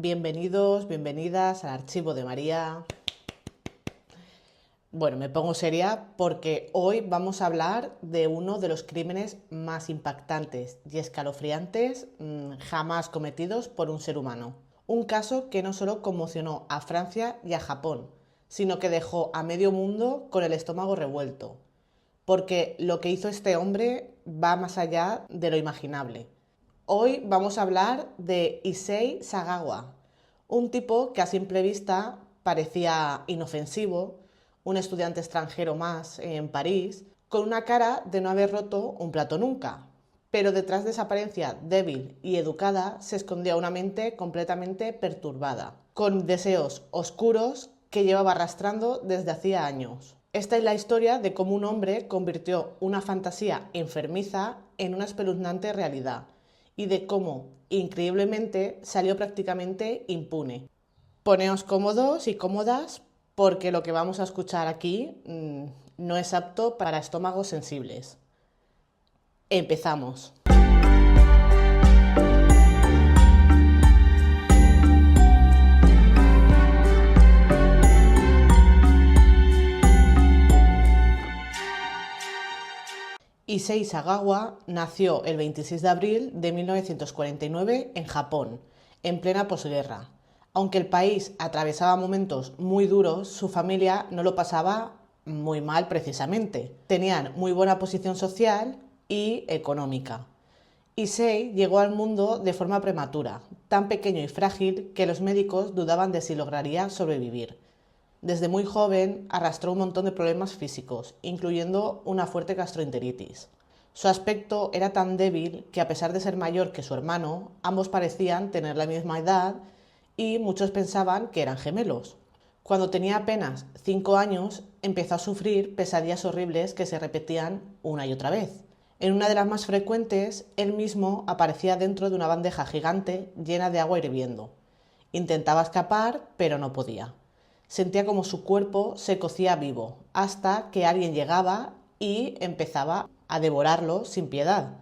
Bienvenidos, bienvenidas al Archivo de María. Bueno, me pongo seria porque hoy vamos a hablar de uno de los crímenes más impactantes y escalofriantes jamás cometidos por un ser humano. Un caso que no solo conmocionó a Francia y a Japón, sino que dejó a medio mundo con el estómago revuelto. Porque lo que hizo este hombre va más allá de lo imaginable. Hoy vamos a hablar de Issei Sagawa, un tipo que a simple vista parecía inofensivo, un estudiante extranjero más en París, con una cara de no haber roto un plato nunca. Pero detrás de esa apariencia débil y educada se escondía una mente completamente perturbada, con deseos oscuros que llevaba arrastrando desde hacía años. Esta es la historia de cómo un hombre convirtió una fantasía enfermiza en una espeluznante realidad y de cómo, increíblemente, salió prácticamente impune. Poneos cómodos y cómodas porque lo que vamos a escuchar aquí no es apto para estómagos sensibles. Empezamos. Issei Sagawa nació el 26 de abril de 1949 en Japón, en plena posguerra. Aunque el país atravesaba momentos muy duros, su familia no lo pasaba muy mal precisamente. Tenían muy buena posición social y económica. Issei llegó al mundo de forma prematura, tan pequeño y frágil que los médicos dudaban de si lograría sobrevivir. Desde muy joven arrastró un montón de problemas físicos, incluyendo una fuerte gastroenteritis. Su aspecto era tan débil que, a pesar de ser mayor que su hermano, ambos parecían tener la misma edad y muchos pensaban que eran gemelos. Cuando tenía apenas 5 años, empezó a sufrir pesadillas horribles que se repetían una y otra vez. En una de las más frecuentes, él mismo aparecía dentro de una bandeja gigante llena de agua hirviendo. Intentaba escapar, pero no podía. Sentía como su cuerpo se cocía vivo, hasta que alguien llegaba y empezaba a devorarlo sin piedad.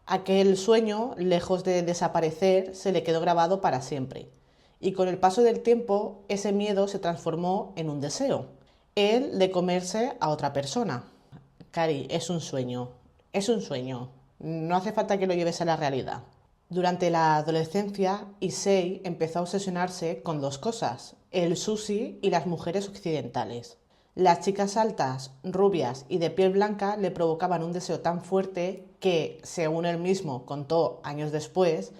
Aquel sueño, lejos de desaparecer, se le quedó grabado para siempre. Y con el paso del tiempo, ese miedo se transformó en un deseo, el de comerse a otra persona. Cari, es un sueño, no hace falta que lo lleves a la realidad. Durante la adolescencia, Issei empezó a obsesionarse con dos cosas: el sushi y las mujeres occidentales. Las chicas altas, rubias y de piel blanca le provocaban un deseo tan fuerte que, según él mismo contó años después,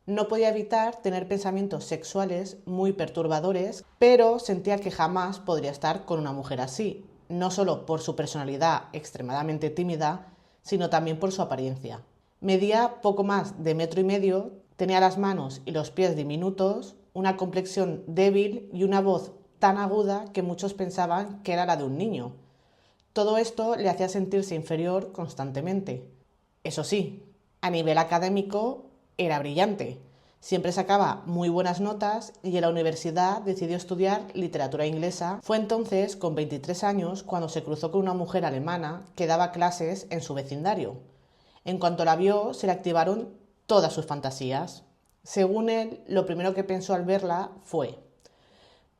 no podía evitar tener pensamientos sexuales muy perturbadores, pero sentía que jamás podría estar con una mujer así, no solo por su personalidad extremadamente tímida, sino también por su apariencia. Medía poco más de 1,5 metros, tenía las manos y los pies diminutos, una complexión débil y una voz tan aguda que muchos pensaban que era la de un niño. Todo esto le hacía sentirse inferior constantemente. Eso sí, a nivel académico era brillante. Siempre sacaba muy buenas notas y en la universidad decidió estudiar literatura inglesa. Fue entonces, con 23 años, cuando se cruzó con una mujer alemana que daba clases en su vecindario. En cuanto la vio, se le activaron todas sus fantasías. Según él, lo primero que pensó al verla fue: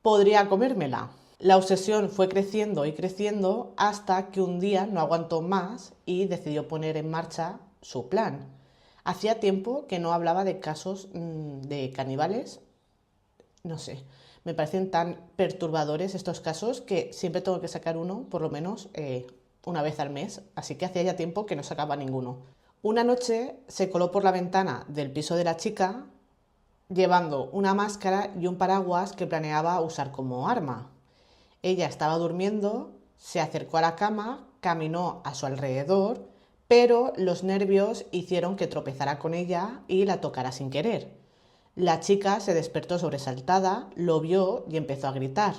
podría comérmela. La obsesión fue creciendo y creciendo hasta que un día no aguantó más y decidió poner en marcha su plan. Hacía tiempo que no hablaba de casos de caníbales. No sé, me parecen tan perturbadores estos casos que siempre tengo que sacar uno, por lo menos una vez al mes, así que hacía ya tiempo que no sacaba ninguno. Una noche se coló por la ventana del piso de la chica llevando una máscara y un paraguas que planeaba usar como arma. Ella estaba durmiendo, se acercó a la cama, caminó a su alrededor, pero los nervios hicieron que tropezara con ella y la tocara sin querer. La chica se despertó sobresaltada, lo vio y empezó a gritar.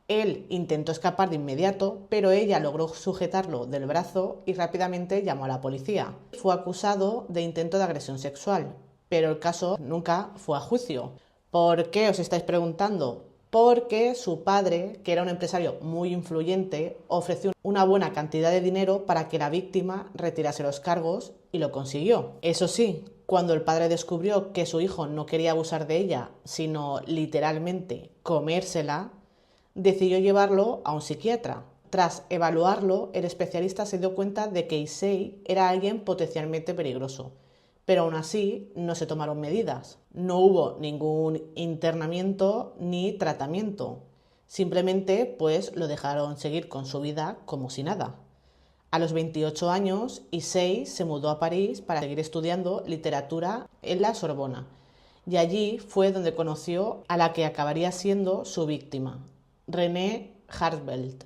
Él intentó escapar de inmediato, pero ella logró sujetarlo del brazo y rápidamente llamó a la policía. Fue acusado de intento de agresión sexual, pero el caso nunca fue a juicio. ¿Por qué os estáis preguntando? Porque su padre, que era un empresario muy influyente, ofreció una buena cantidad de dinero para que la víctima retirase los cargos y lo consiguió. Eso sí, cuando el padre descubrió que su hijo no quería abusar de ella, sino literalmente comérsela, decidió llevarlo a un psiquiatra. Tras evaluarlo, el especialista se dio cuenta de que Issei era alguien potencialmente peligroso, pero aún así no se tomaron medidas. No hubo ningún internamiento ni tratamiento. Simplemente pues lo dejaron seguir con su vida como si nada. A los 28 años, Issei se mudó a París para seguir estudiando literatura en la Sorbona, y allí fue donde conoció a la que acabaría siendo su víctima, René Harsveld,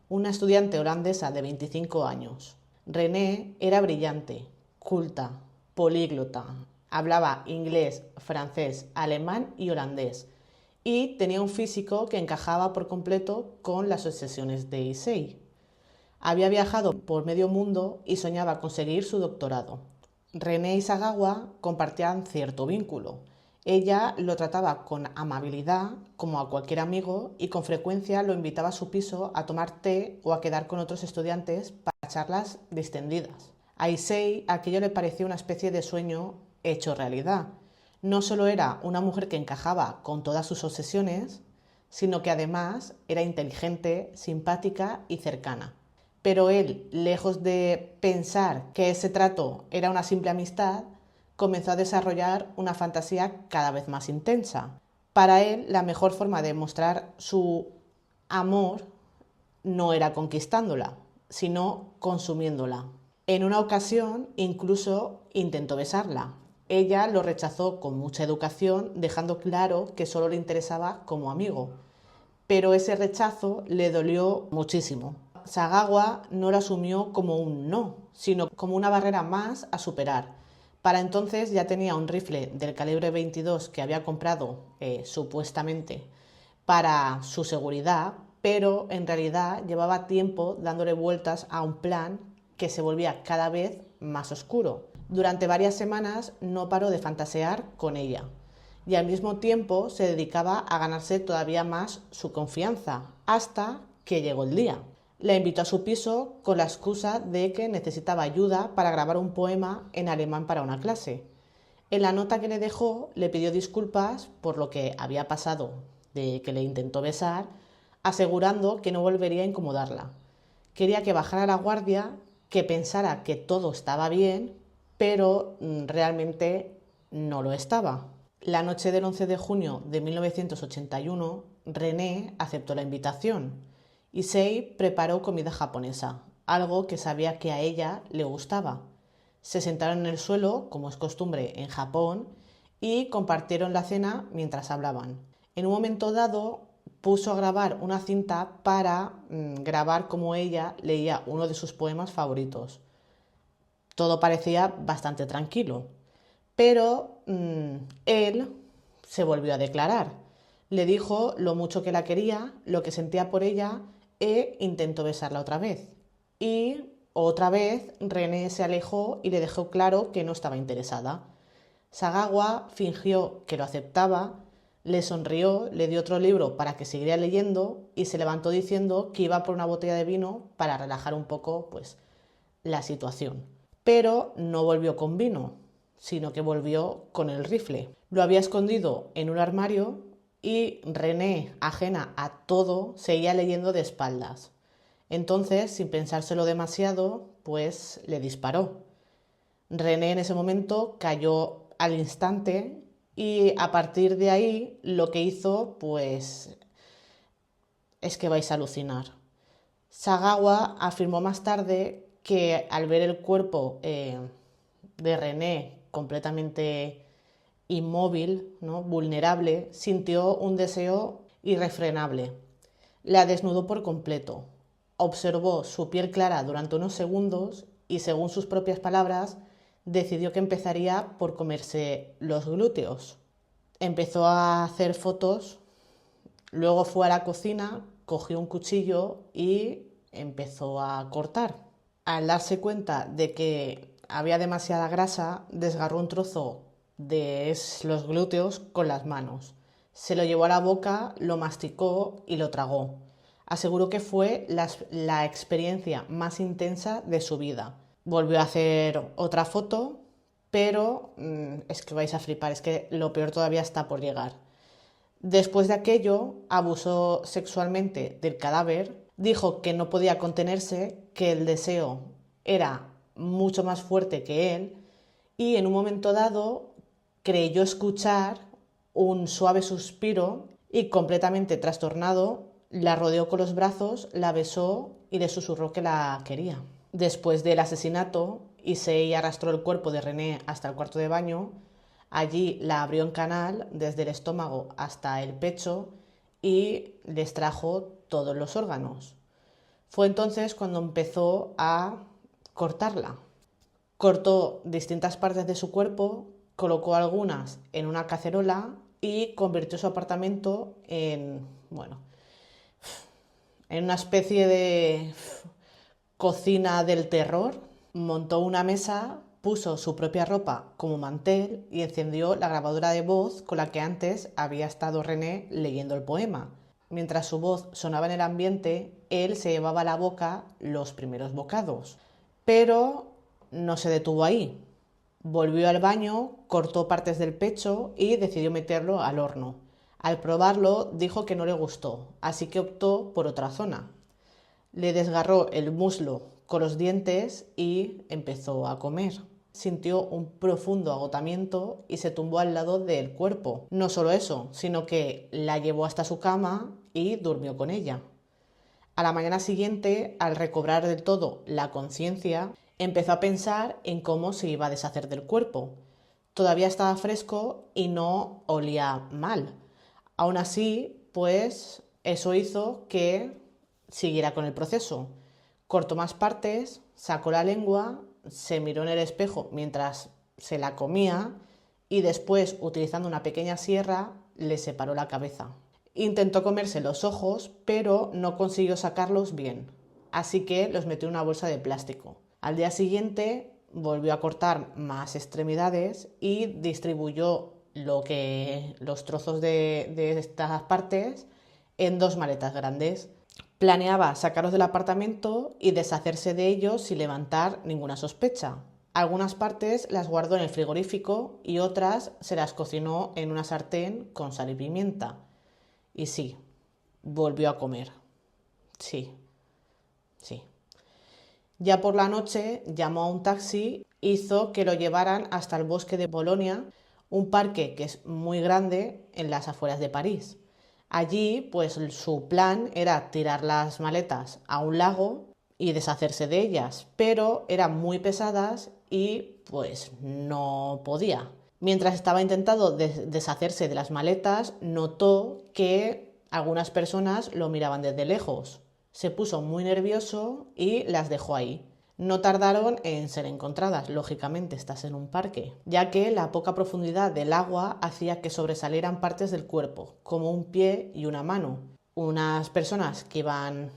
una estudiante holandesa de 25 años. René era brillante, culta, políglota, hablaba inglés, francés, alemán y holandés, y tenía un físico que encajaba por completo con las obsesiones de Issei. Había viajado por medio mundo y soñaba con seguir su doctorado. René y Sagawa compartían cierto vínculo. Ella lo trataba con amabilidad, como a cualquier amigo, y con frecuencia lo invitaba a su piso a tomar té o a quedar con otros estudiantes para charlas distendidas. A Issei aquello le parecía una especie de sueño hecho realidad. No solo era una mujer que encajaba con todas sus obsesiones, sino que además era inteligente, simpática y cercana. Pero él, lejos de pensar que ese trato era una simple amistad, comenzó a desarrollar una fantasía cada vez más intensa. Para él, la mejor forma de mostrar su amor no era conquistándola, sino consumiéndola. En una ocasión, incluso intentó besarla. Ella lo rechazó con mucha educación, dejando claro que solo le interesaba como amigo. Pero ese rechazo le dolió muchísimo. Sagawa no lo asumió como un no, sino como una barrera más a superar. Para entonces ya tenía un rifle del calibre 22 que había comprado supuestamente para su seguridad, pero en realidad llevaba tiempo dándole vueltas a un plan que se volvía cada vez más oscuro. Durante varias semanas no paró de fantasear con ella y al mismo tiempo se dedicaba a ganarse todavía más su confianza, hasta que llegó el día. La invitó a su piso con la excusa de que necesitaba ayuda para grabar un poema en alemán para una clase. En la nota que le dejó le pidió disculpas por lo que había pasado, de que le intentó besar, asegurando que no volvería a incomodarla. Quería que bajara la guardia, que pensara que todo estaba bien, pero realmente no lo estaba. La noche del 11 de junio de 1981, René aceptó la invitación. Issei preparó comida japonesa, algo que sabía que a ella le gustaba. Se sentaron en el suelo, como es costumbre en Japón, y compartieron la cena mientras hablaban. En un momento dado, puso a grabar una cinta para grabar cómo ella leía uno de sus poemas favoritos. Todo parecía bastante tranquilo, pero él se volvió a declarar. Le dijo lo mucho que la quería, lo que sentía por ella e intentó besarla otra vez. Y otra vez René se alejó y le dejó claro que no estaba interesada. Sagawa fingió que lo aceptaba, le sonrió, le dio otro libro para que siguiera leyendo y se levantó diciendo que iba por una botella de vino para relajar un poco pues, la situación. Pero no volvió con vino, sino que volvió con el rifle. Lo había escondido en un armario y René, ajena a todo, seguía leyendo de espaldas. Entonces, sin pensárselo demasiado, pues le disparó. René en ese momento cayó al instante y a partir de ahí lo que hizo, pues, es que vais a alucinar. Sagawa afirmó más tarde que al ver el cuerpo de René completamente inmóvil, ¿no? Vulnerable, sintió un deseo irrefrenable. La desnudó por completo. Observó su piel clara durante unos segundos y, según sus propias palabras, decidió que empezaría por comerse los glúteos. Empezó a hacer fotos, luego fue a la cocina, cogió un cuchillo y empezó a cortar. Al darse cuenta de que había demasiada grasa, desgarró un trozo de los glúteos con las manos. Se lo llevó a la boca, lo masticó y lo tragó. Aseguró que fue la experiencia más intensa de su vida. Volvió a hacer otra foto, pero es que vais a flipar, es que lo peor todavía está por llegar. Después de aquello, abusó sexualmente del cadáver, dijo que no podía contenerse, que el deseo era mucho más fuerte que él y en un momento dado creyó escuchar un suave suspiro y completamente trastornado la rodeó con los brazos, la besó y le susurró que la quería. Después del asesinato, Issei arrastró el cuerpo de René hasta el cuarto de baño. Allí la abrió en canal desde el estómago hasta el pecho y le extrajo todos los órganos. Fue entonces cuando empezó a cortarla. Cortó distintas partes de su cuerpo, colocó algunas en una cacerola y convirtió su apartamento en una especie de cocina del terror. Montó una mesa, puso su propia ropa como mantel y encendió la grabadora de voz con la que antes había estado René leyendo el poema. Mientras su voz sonaba en el ambiente, él se llevaba a la boca los primeros bocados. Pero no se detuvo ahí. Volvió al baño, cortó partes del pecho y decidió meterlo al horno. Al probarlo dijo que no le gustó, así que optó por otra zona. Le desgarró el muslo con los dientes y empezó a comer. Sintió un profundo agotamiento y se tumbó al lado del cuerpo. No solo eso, sino que la llevó hasta su cama y durmió con ella. A la mañana siguiente, al recobrar del todo la conciencia, empezó a pensar en cómo se iba a deshacer del cuerpo. Todavía estaba fresco y no olía mal. Aún así, pues eso hizo que siguiera con el proceso. Cortó más partes, sacó la lengua, se miró en el espejo mientras se la comía y después, utilizando una pequeña sierra, le separó la cabeza. Intentó comerse los ojos, pero no consiguió sacarlos bien, así que los metió en una bolsa de plástico. Al día siguiente volvió a cortar más extremidades y distribuyó los trozos de estas partes en 2 maletas grandes. Planeaba sacarlos del apartamento y deshacerse de ellos sin levantar ninguna sospecha. Algunas partes las guardó en el frigorífico y otras se las cocinó en una sartén con sal y pimienta. Y sí, volvió a comer. Sí. Ya por la noche llamó a un taxi, hizo que lo llevaran hasta el bosque de Bolonia, un parque que es muy grande en las afueras de París. Allí, pues su plan era tirar las maletas a un lago y deshacerse de ellas, pero eran muy pesadas y pues no podía. Mientras estaba intentando deshacerse de las maletas, notó que algunas personas lo miraban desde lejos. Se puso muy nervioso y las dejó ahí. No tardaron en ser encontradas, lógicamente estás en un parque, ya que la poca profundidad del agua hacía que sobresalieran partes del cuerpo, como un pie y una mano. Unas personas que iban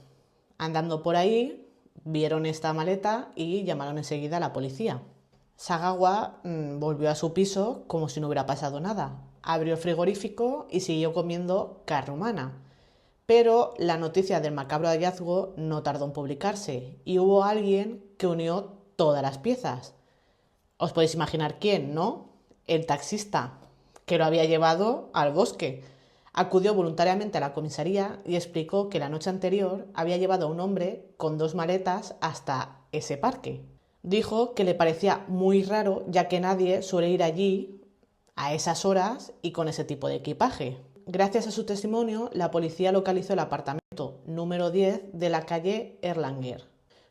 andando por ahí vieron esta maleta y llamaron enseguida a la policía. Sagawa volvió a su piso como si no hubiera pasado nada. Abrió el frigorífico y siguió comiendo carne humana. Pero la noticia del macabro hallazgo no tardó en publicarse y hubo alguien que unió todas las piezas. Os podéis imaginar quién, ¿no? El taxista, que lo había llevado al bosque. Acudió voluntariamente a la comisaría y explicó que la noche anterior había llevado a un hombre con 2 maletas hasta ese parque. Dijo que le parecía muy raro, ya que nadie suele ir allí a esas horas y con ese tipo de equipaje. Gracias a su testimonio, la policía localizó el apartamento número 10 de la calle Erlanger.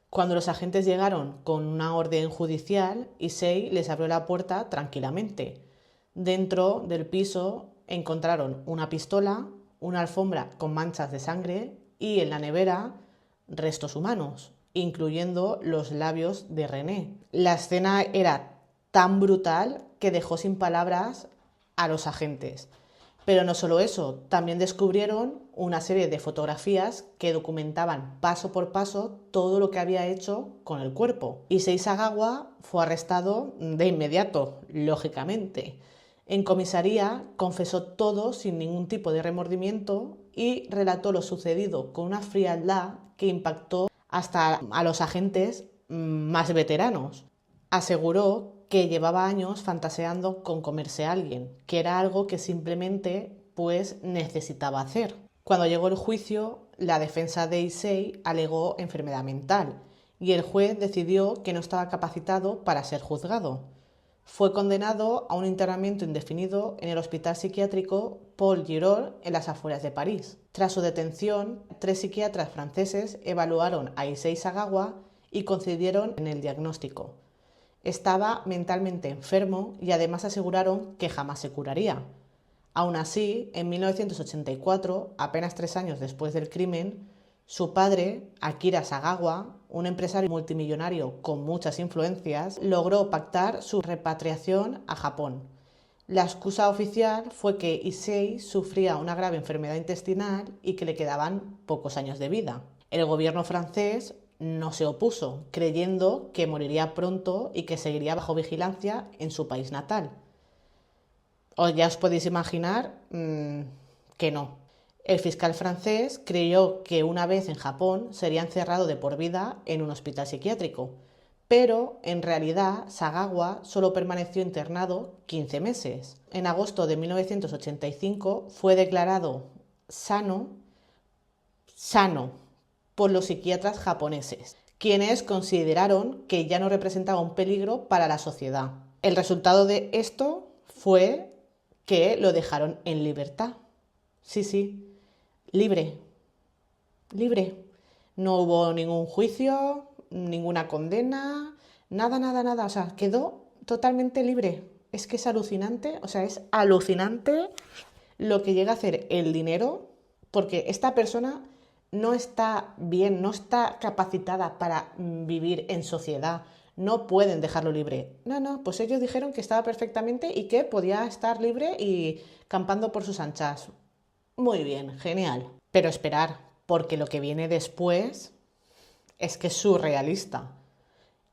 Cuando los agentes llegaron con una orden judicial, Issei les abrió la puerta tranquilamente. Dentro del piso encontraron una pistola, una alfombra con manchas de sangre y en la nevera restos humanos, incluyendo los labios de René. La escena era tan brutal que dejó sin palabras a los agentes. Pero no solo eso, también descubrieron una serie de fotografías que documentaban paso por paso todo lo que había hecho con el cuerpo. Issei Sagawa fue arrestado de inmediato, lógicamente. En comisaría confesó todo sin ningún tipo de remordimiento y relató lo sucedido con una frialdad que impactó hasta a los agentes más veteranos. Aseguró que llevaba años fantaseando con comerse a alguien, que era algo que simplemente pues necesitaba hacer. Cuando llegó el juicio, la defensa de Issei alegó enfermedad mental y el juez decidió que no estaba capacitado para ser juzgado. Fue condenado a un internamiento indefinido en el hospital psiquiátrico Paul Girard en las afueras de París. Tras su detención, 3 psiquiatras franceses evaluaron a Issei Sagawa y coincidieron en el diagnóstico. Estaba mentalmente enfermo y además aseguraron que jamás se curaría. Aún así, en 1984, apenas 3 años después del crimen, su padre, Akira Sagawa, un empresario multimillonario con muchas influencias, logró pactar su repatriación a Japón. La excusa oficial fue que Issei sufría una grave enfermedad intestinal y que le quedaban pocos años de vida. El gobierno francés no se opuso, creyendo que moriría pronto y que seguiría bajo vigilancia en su país natal. Ya os podéis imaginar que no. El fiscal francés creyó que una vez en Japón sería encerrado de por vida en un hospital psiquiátrico, pero en realidad Sagawa solo permaneció internado 15 meses. En agosto de 1985 fue declarado sano por los psiquiatras japoneses, quienes consideraron que ya no representaba un peligro para la sociedad. El resultado de esto fue que lo dejaron en libertad. Sí, libre. No hubo ningún juicio, ninguna condena, nada. O sea, quedó totalmente libre. Es que es alucinante, es alucinante lo que llega a hacer el dinero, porque esta persona no está bien, no está capacitada para vivir en sociedad. No pueden dejarlo libre. No, pues ellos dijeron que estaba perfectamente y que podía estar libre y campando por sus anchas. Muy bien, genial. Pero esperar, porque lo que viene después es que es surrealista.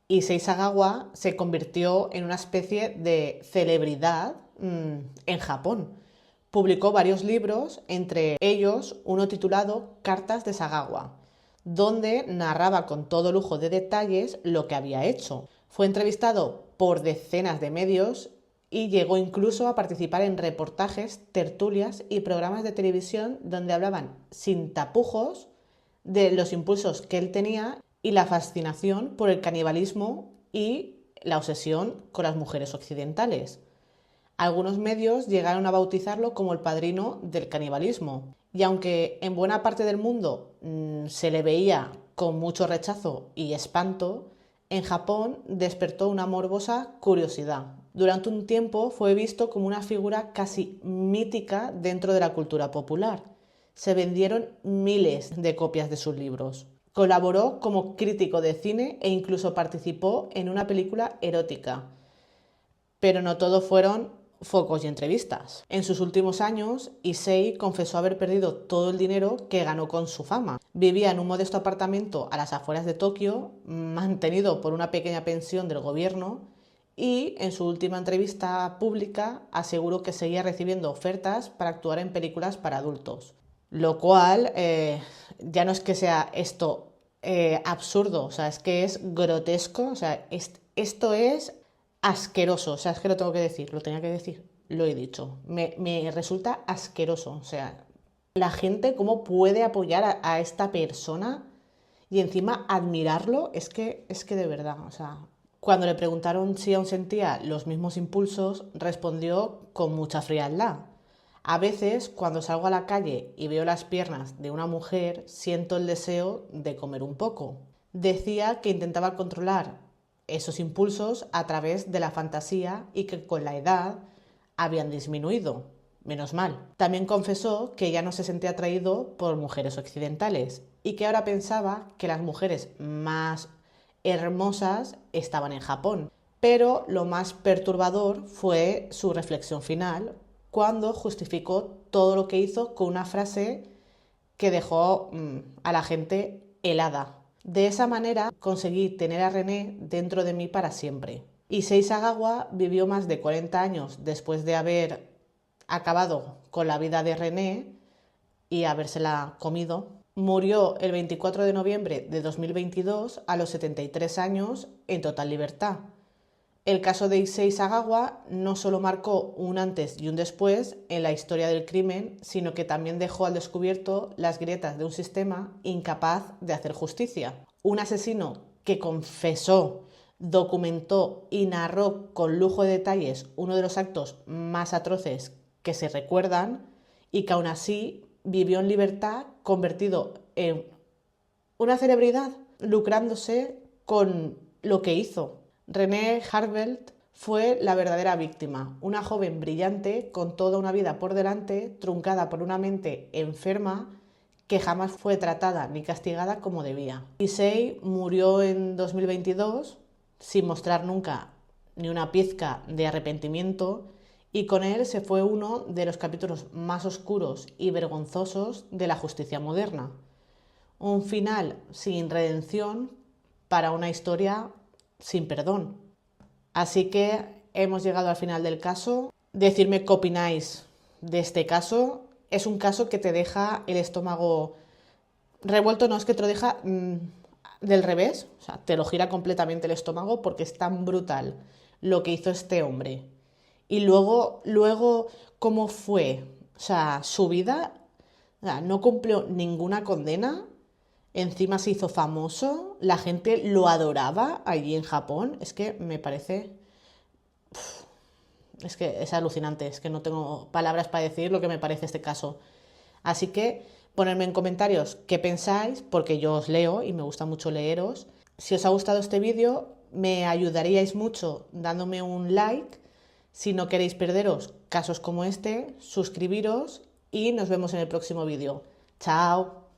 Issei Sagawa se convirtió en una especie de celebridad en Japón. Publicó varios libros, entre ellos uno titulado Cartas de Sagawa, donde narraba con todo lujo de detalles lo que había hecho. Fue entrevistado por decenas de medios y llegó incluso a participar en reportajes, tertulias y programas de televisión donde hablaban sin tapujos de los impulsos que él tenía y la fascinación por el canibalismo y la obsesión con las mujeres occidentales. Algunos medios llegaron a bautizarlo como el padrino del canibalismo. Y aunque en buena parte del mundo se le veía con mucho rechazo y espanto, en Japón despertó una morbosa curiosidad. Durante un tiempo fue visto como una figura casi mítica dentro de la cultura popular. Se vendieron miles de copias de sus libros. Colaboró como crítico de cine e incluso participó en una película erótica. Pero no todo fueron focos y entrevistas. En sus últimos años, Issei confesó haber perdido todo el dinero que ganó con su fama. Vivía en un modesto apartamento a las afueras de Tokio, mantenido por una pequeña pensión del gobierno, y en su última entrevista pública aseguró que seguía recibiendo ofertas para actuar en películas para adultos. Lo cual ya no es que sea esto absurdo, es que es grotesco, esto es asqueroso, es que lo tengo que decir, lo tenía que decir, lo he dicho. Me resulta asqueroso, la gente cómo puede apoyar a esta persona y encima admirarlo, es que de verdad, cuando le preguntaron si aún sentía los mismos impulsos, respondió con mucha frialdad. A veces, cuando salgo a la calle y veo las piernas de una mujer, siento el deseo de comer un poco. Decía que intentaba controlar esos impulsos a través de la fantasía y que con la edad habían disminuido. Menos mal. También confesó que ya no se sentía atraído por mujeres occidentales y que ahora pensaba que las mujeres más hermosas estaban en Japón. Pero lo más perturbador fue su reflexión final, cuando justificó todo lo que hizo con una frase que dejó a la gente helada. De esa manera conseguí tener a René dentro de mí para siempre. Issei Sagawa vivió más de 40 años después de haber acabado con la vida de René y habérsela comido. Murió el 24 de noviembre de 2022 a los 73 años en total libertad. El caso de Issei Sagawa no solo marcó un antes y un después en la historia del crimen, sino que también dejó al descubierto las grietas de un sistema incapaz de hacer justicia. Un asesino que confesó, documentó y narró con lujo de detalles uno de los actos más atroces que se recuerdan y que aún así vivió en libertad, convertido en una celebridad, lucrándose con lo que hizo. René Harbelt fue la verdadera víctima, una joven brillante con toda una vida por delante, truncada por una mente enferma que jamás fue tratada ni castigada como debía. Issei murió en 2022 sin mostrar nunca ni una pizca de arrepentimiento, y con él se fue uno de los capítulos más oscuros y vergonzosos de la justicia moderna. Un final sin redención para una historia sin perdón. Así que hemos llegado al final del caso. Decidme qué opináis de este caso. Es un caso que te deja el estómago revuelto, no es que te lo deja del revés, o sea, te lo gira completamente el estómago porque es tan brutal lo que hizo este hombre. Y luego cómo fue, o sea, su vida, o sea, no cumplió ninguna condena, encima se hizo famoso, la gente lo adoraba allí en Japón. Es que me parece, es que es alucinante, es que no tengo palabras para decir lo que me parece este caso. Así que ponedme en comentarios qué pensáis, porque yo os leo y me gusta mucho leeros. Si os ha gustado este vídeo, me ayudaríais mucho dándome un like. Si no queréis perderos casos como este, suscribiros y nos vemos en el próximo vídeo. ¡Chao!